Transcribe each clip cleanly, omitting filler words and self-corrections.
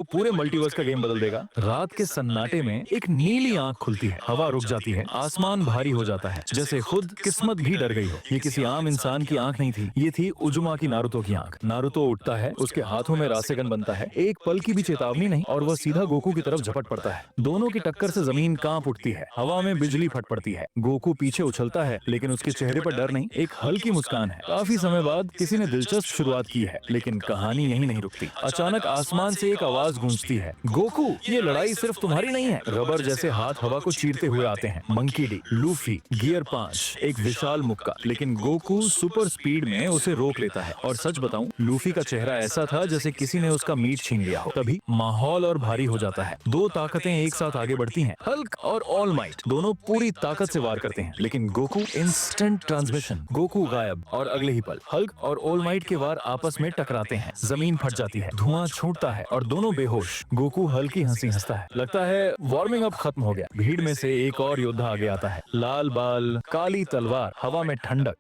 वो पूरे मल्टीवर्स का गेम बदल देगा। रात के सन्नाटे में एक नीली आंख खुलती है, हवा रुक जाती है, आसमान भारी हो जाता है, जैसे खुद किस्मत भी डर गई हो। ये किसी आम इंसान की आंख नहीं थी, ये थी उजुमा की नारुतो की आंख। नारुतो उठता है, उसके हाथों में रासेगन बनता है, एक पल की भी चेतावनी नहीं, और वह सीधा गोकू की तरफ झपट पड़ता है। दोनों की टक्कर से जमीन कांप उठती है, हवा में बिजली फट पड़ती है। गोकू पीछे उछलता है, लेकिन उसके चेहरे पर डर नहीं, एक हल्की मुस्कान है। काफी समय बाद किसी ने दिलचस्प शुरुआत की है, लेकिन कहानी यहीं नहीं रुकती। अचानक आसमान से एक आवाज गूंजती है, गोकू, ये लड़ाई सिर्फ तुम्हारी नहीं है। रबर जैसे हाथ हवा को चीरते हुए आते हैं। मंकी डी, लूफी, गियर 5, एक विशाल मुक्का, लेकिन गोकू सुपर स्पीड में उसे रोक लेता है। और सच बताऊं, लूफी का चेहरा ऐसा था जैसे किसी ने उसका मीट छीन लिया हो। तभी माहौल और भारी हो जाता है। दो ताकतें एक साथ आगे बढ़ती हैं। हल्क और ऑल माइट दोनों पूरी ताकत से वार करते हैं, लेकिन गोकू इंस्टेंट ट्रांसमिशन, गोकू गायब, और अगले ही पल हल्क और ऑल माइट के वार आपस में टकराते हैं। जमीन फट जाती है, धुआं छूटता है और दोनों बेहोश। गोकू हल्की हंसी हंसता है, लगता है वार्मिंग अप खत्म हो गया। भीड़ में से एक और योद्धा आगे आता है, लाल बाल, काली तलवार, हवा में ठंडक।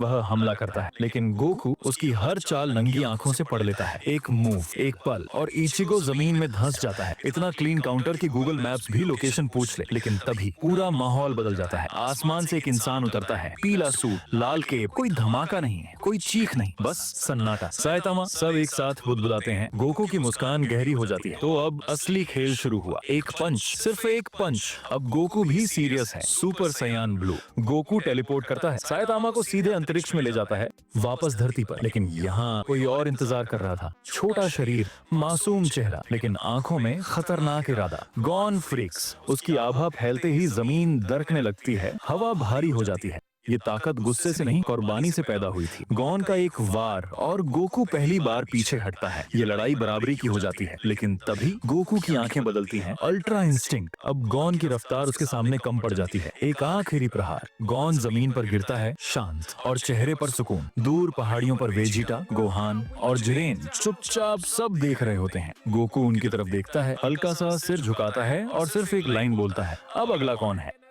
वह हमला करता है, लेकिन गोकू उसकी हर चाल नंगी आंखों से पढ़ लेता है। एक मूव, एक पल, और इचिगो जमीन में धंस जाता है। इतना क्लीन काउंटर कि गूगल मैप्स भी लोकेशन पूछ ले। लेकिन तभी पूरा माहौल बदल जाता है। आसमान से एक इंसान उतरता है, पीला सूट, लाल केप। कोई धमाका नहीं है, कोई चीख नहीं, बस सन्नाटा। साइतामा सब एक साथ बुदबुदाते हैं। गोकू की मुस्कान गहरी हो जाती है। तो अब असली खेल शुरू हुआ। एक पंच, सिर्फ एक पंच। अब गोकू भी सीरियस है। सुपर सयान ब्लू। गोकू टेलीपोर्ट करता है, साइतामा को सीधे अंतरिक्ष में ले जाता है, वापस धरती पर। लेकिन यहाँ कोई और इंतजार कर रहा था। छोटा शरीर, मासूम चेहरा, लेकिन आंखों में खतरनाक इरादा। गॉन फ्रिक्स। उसकी आभा फैलते ही जमीन दरकने लगती है, हवा भारी हो जाती है। ये ताकत गुस्से से नहीं, कुर्बानी से पैदा हुई थी। गॉन का एक वार और गोकू पहली बार पीछे हटता है। ये लड़ाई बराबरी की हो जाती है, लेकिन तभी गोकू की आंखें बदलती हैं। Ultra instinct. अब गॉन की रफ्तार उसके सामने कम पड़ जाती है। एक आखिरी प्रहार, गॉन जमीन पर गिरता है, शांत, और चेहरे पर सुकून। दूर पहाड़ियों पर वेजिटा, गोहान और जिरेन चुपचाप सब देख रहे होते हैं। गोकू उनकी तरफ देखता है, हल्का सा सिर झुकाता है और सिर्फ एक लाइन बोलता है, अब अगला कौन है।